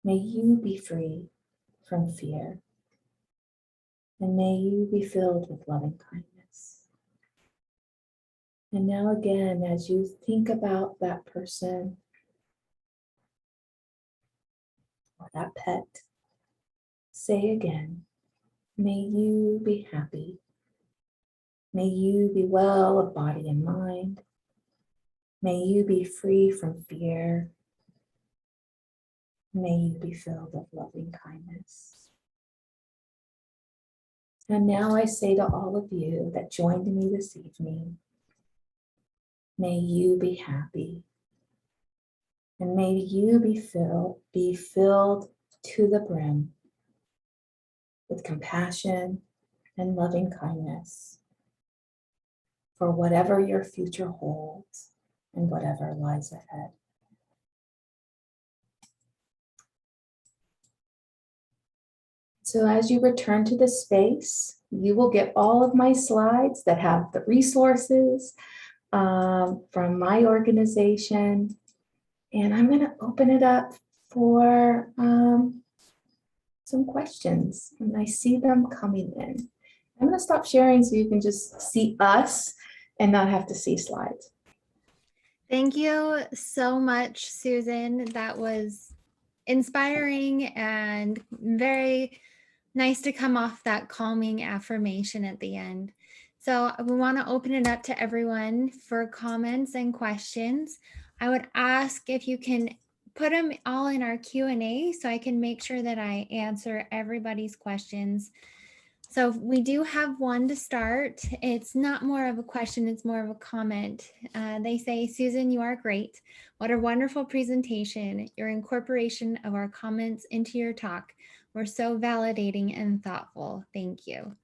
May you be free from fear. And may you be filled with loving kindness. And now again, as you think about that person or that pet, say again, may you be happy. May you be well of body and mind. May you be free from fear. May you be filled with loving kindness. And now I say to all of you that joined me this evening, may you be happy. And may you be filled to the brim with compassion and loving kindness. for whatever your future holds and whatever lies ahead. So as you return to the space, you will get all of my slides that have the resources from my organization. And I'm going to open it up for some questions. And I see them coming in. I'm going to stop sharing so you can just see us and not have to see slides. Thank you so much, Susan. That was inspiring and very nice to come off that calming affirmation at the end. So we want to open it up to everyone for comments and questions. I would ask if you can put them all in our Q&A so I can make sure that I answer everybody's questions. So we do have one to start. It's not more of a question, it's more of a comment. They say, Susan, you are great. What a wonderful presentation. Your incorporation of our comments into your talk were so validating and thoughtful. Thank you.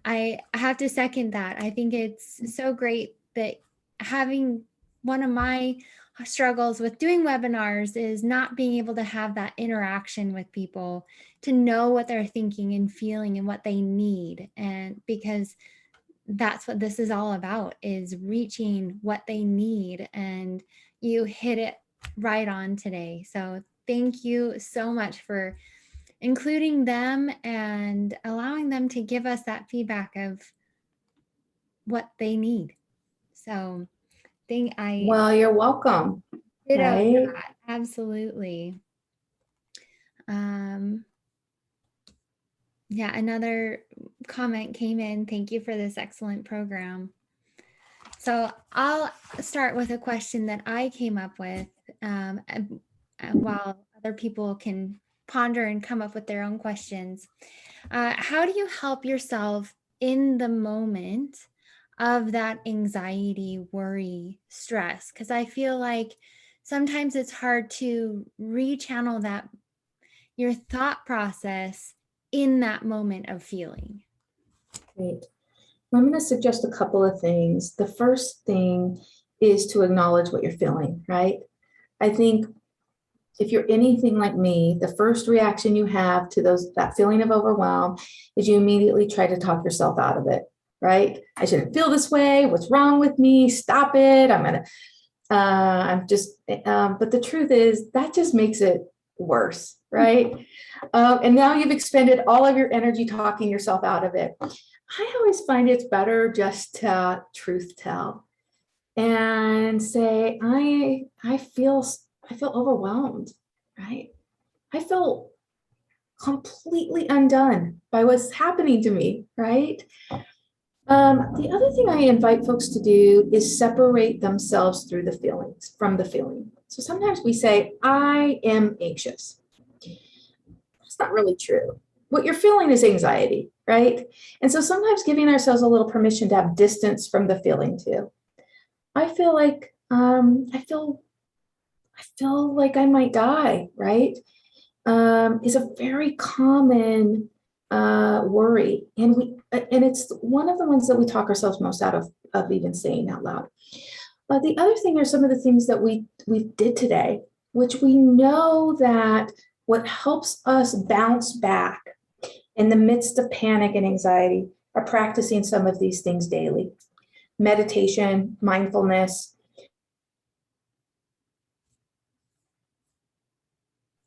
I have to second that. I think it's so great that having one of my struggles with doing webinars is not being able to have that interaction with people to know what they're thinking and feeling and what they need. And because that's what this is all about, is reaching what they need. And you hit it right on today. So thank you so much for including them and allowing them to give us that feedback of what they need. So Well, you're welcome. Right? that. Absolutely. Yeah, another comment came in. Thank you for this excellent program. So I'll start with a question that I came up with while other people can ponder and come up with their own questions. How do you help yourself in the moment of that anxiety, worry, stress? Because I feel like sometimes it's hard to rechannel that, your thought process in that moment of feeling. Great. I'm going to suggest a couple of things. The first thing is to acknowledge what you're feeling, right? I think if you're anything like me, the first reaction you have to that feeling of overwhelm is you immediately try to talk yourself out of it, right? I shouldn't feel this way. What's wrong with me? Stop it. But the truth is that just makes it worse, right? And now you've expended all of your energy talking yourself out of it. I always find it's better just to truth tell and say, I feel overwhelmed, right? I feel completely undone by what's happening to me, right? The other thing I invite folks to do is separate themselves from the feeling. So sometimes we say, I am anxious. That's not really true. What you're feeling is anxiety, right? And so sometimes giving ourselves a little permission to have distance from the feeling too. I feel like I might die, right? Is a very common worry, and it's one of the ones that we talk ourselves most out of even saying out loud. But the other thing are some of the things that we did today, which we know that what helps us bounce back in the midst of panic and anxiety are practicing some of these things daily. Meditation, mindfulness,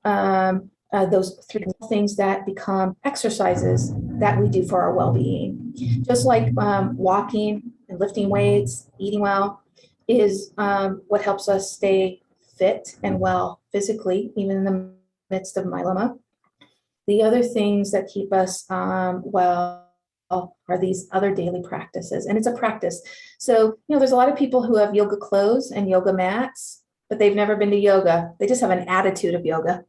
those three things that become exercises that we do for our well-being. Just like walking and lifting weights, eating well is what helps us stay fit and well physically, even in the midst of myeloma. The other things that keep us well are these other daily practices, and it's a practice. So, there's a lot of people who have yoga clothes and yoga mats, but they've never been to yoga. They just have an attitude of yoga.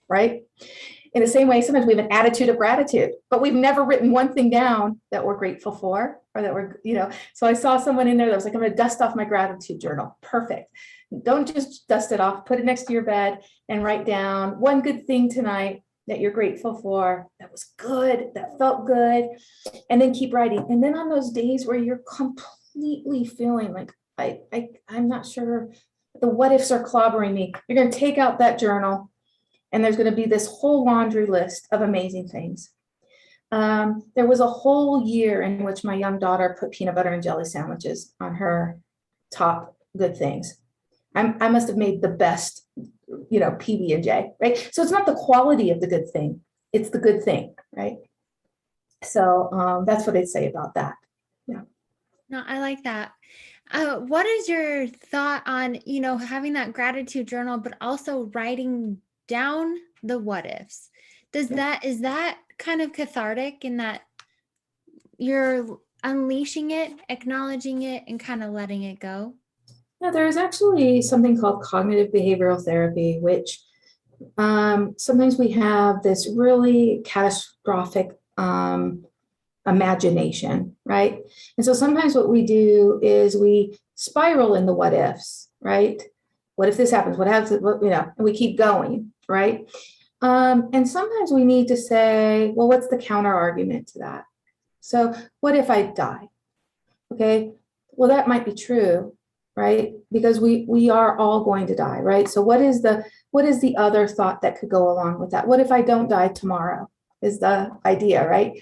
Right? In the same way, sometimes we have an attitude of gratitude, but we've never written one thing down that we're grateful for, or that we're, so I saw someone in there that was like, I'm going to dust off my gratitude journal. Perfect. Don't just dust it off, put it next to your bed and write down one good thing tonight that you're grateful for, that was good, that felt good, and then keep writing. And then on those days where you're completely feeling like, I'm not sure, the what ifs are clobbering me, you're going to take out that journal, and there's going to be this whole laundry list of amazing things. There was a whole year in which my young daughter put peanut butter and jelly sandwiches on her top good things. I must have made the best, PB&J, right? So it's not the quality of the good thing, it's the good thing, right? So that's what I'd say about that. Yeah. No, I like that. What is your thought on, having that gratitude journal, but also writing down the what ifs? Is that kind of cathartic in that you're unleashing it, acknowledging it, and kind of letting it go? Now, there's actually something called cognitive behavioral therapy, which sometimes we have this really catastrophic imagination, right? And so sometimes what we do is we spiral in the what ifs, right? What if this happens? What happens? And we keep going, right? And sometimes we need to say, well, what's the counter argument to that? So what if I die? Okay, well, that might be true, right? Because we are all going to die, right? So what is the other thought that could go along with that? What if I don't die tomorrow? Is the idea, right?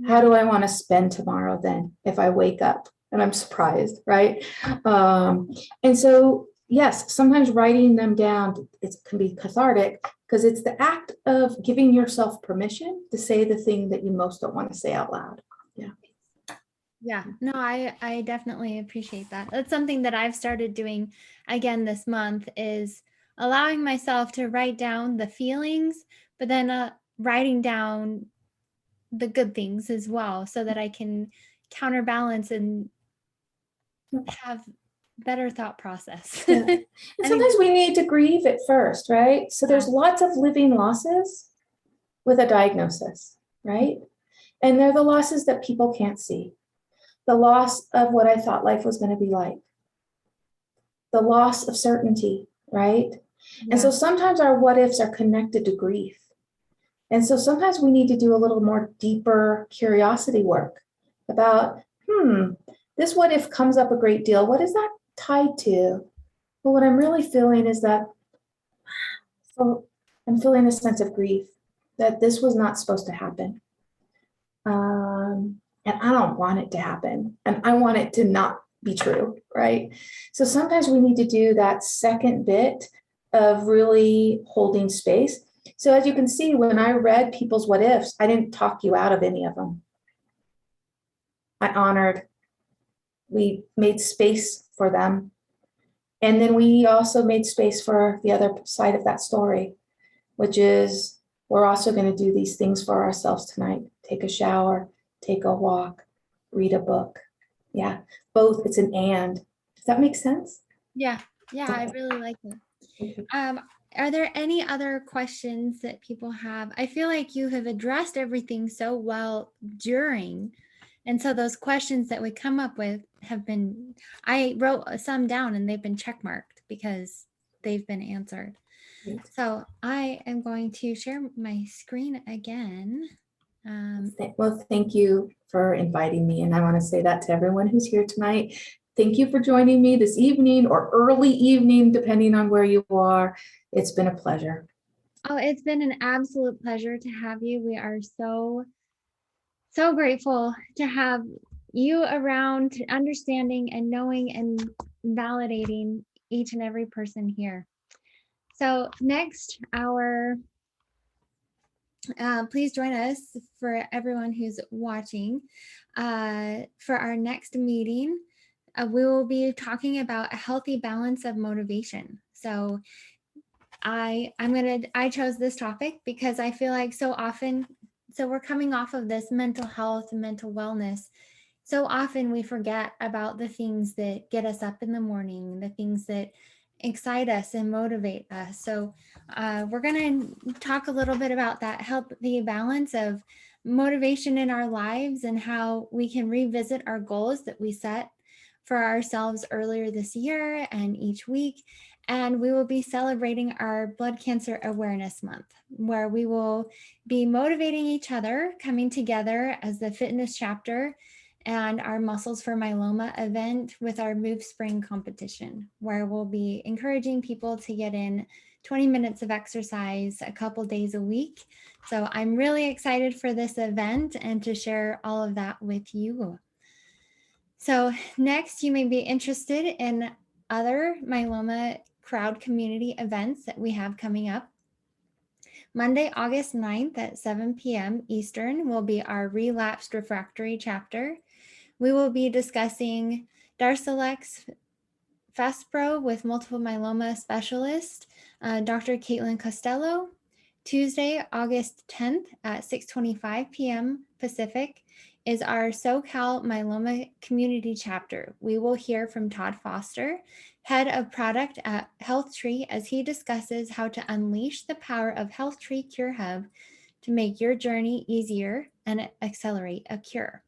How do I want to spend tomorrow then if I wake up and I'm surprised, right? And so, yes, sometimes writing them down, it can be cathartic because it's the act of giving yourself permission to say the thing that you most don't want to say out loud. Yeah. Yeah, no, I definitely appreciate that. That's something that I've started doing again this month, is allowing myself to write down the feelings, but then writing down the good things as well, so that I can counterbalance and have better thought process. Yeah. And I think sometimes we need to grieve it first, right? So there's lots of living losses with a diagnosis, right? And they're the losses that people can't see. The loss of what I thought life was going to be like. The loss of certainty, right? And so sometimes our what ifs are connected to grief. And so sometimes we need to do a little more deeper curiosity work about, this what if comes up a great deal. What is that tied to? Well, what I'm really feeling is that, so I'm feeling a sense of grief that this was not supposed to happen. And I don't want it to happen. And I want it to not be true, right? So sometimes we need to do that second bit of really holding space. So as you can see, when I read people's what ifs, I didn't talk you out of any of them. I honored, we made space for them. And then we also made space for the other side of that story, which is we're also going to do these things for ourselves tonight. Take a shower, take a walk, read a book. Yeah, both. It's an and. Does that make sense? Yeah, I really like it. Are there any other questions that people have? I feel like you have addressed everything so well during. And so those questions that we come up with I wrote some down and they've been checkmarked because they've been answered. So I am going to share my screen again. Well, thank you for inviting me. And I want to say that to everyone who's here tonight. Thank you for joining me this evening or early evening, depending on where you are. It's been a pleasure. Oh, it's been an absolute pleasure to have you. We are so grateful to have you around, understanding and knowing and validating each and every person here. So next, please join us, for everyone who's watching, for our next meeting. We will be talking about a healthy balance of motivation. So I chose this topic because I feel like so often, so we're coming off of this mental health and mental wellness. So often we forget about the things that get us up in the morning, the things that excite us and motivate us. So we're going to talk a little bit about that healthy balance of motivation in our lives and how we can revisit our goals that we set for ourselves earlier this year and each week, And we will be celebrating our Blood Cancer Awareness Month, where we will be motivating each other, coming together as the fitness chapter and our Muscles for Myeloma event with our Move Spring competition, where we'll be encouraging people to get in 20 minutes of exercise a couple days a week. So I'm really excited for this event and to share all of that with you. So next, you may be interested in other myeloma crowd community events that we have coming up. Monday, August 9th at 7 p.m. Eastern will be our relapsed refractory chapter. We will be discussing Darzalex Faspro with multiple myeloma specialist, Dr. Caitlin Costello. Tuesday, August 10th at 6:25 p.m. Pacific is our SoCal Myeloma Community Chapter. We will hear from Todd Foster, Head of Product at HealthTree, as he discusses how to unleash the power of HealthTree Cure Hub to make your journey easier and accelerate a cure.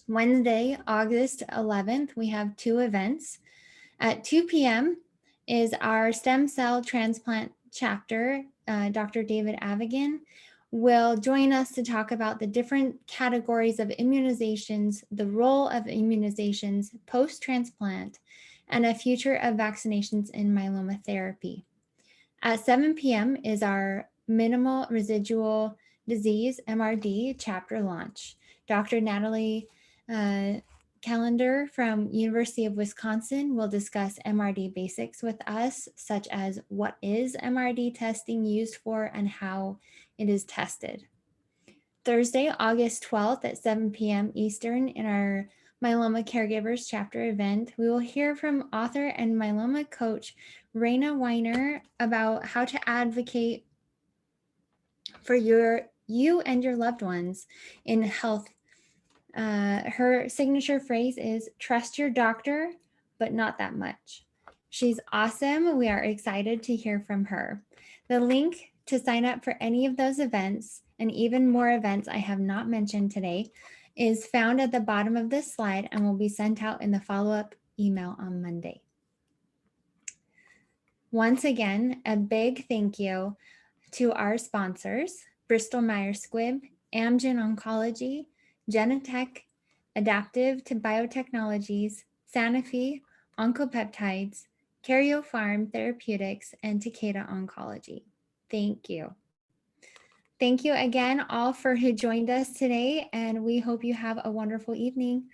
Wednesday, August 11th, we have two events. At 2 p.m. is our stem cell transplant chapter. Dr. David Avigan will join us to talk about the different categories of immunizations, the role of immunizations post-transplant, and a future of vaccinations in myeloma therapy. At 7 p.m. is our minimal residual disease MRD chapter launch. Dr. Natalie Callender from University of Wisconsin will discuss MRD basics with us, such as what is MRD testing used for and how it is tested. Thursday, August 12th at 7 p.m. Eastern in our Myeloma Caregivers chapter event, we will hear from author and myeloma coach Raina Weiner about how to advocate for you and your loved ones in health. Her signature phrase is trust your doctor, but not that much. She's awesome. We are excited to hear from her. The link to sign up for any of those events and even more events I have not mentioned today is found at the bottom of this slide and will be sent out in the follow-up email on Monday. Once again, a big thank you to our sponsors, Bristol Myers Squibb, Amgen Oncology, Genentech, Adaptive to Biotechnologies, Sanofi, Oncopeptides, Karyopharm Therapeutics, and Takeda Oncology. Thank you. Thank you again all for who joined us today, and we hope you have a wonderful evening.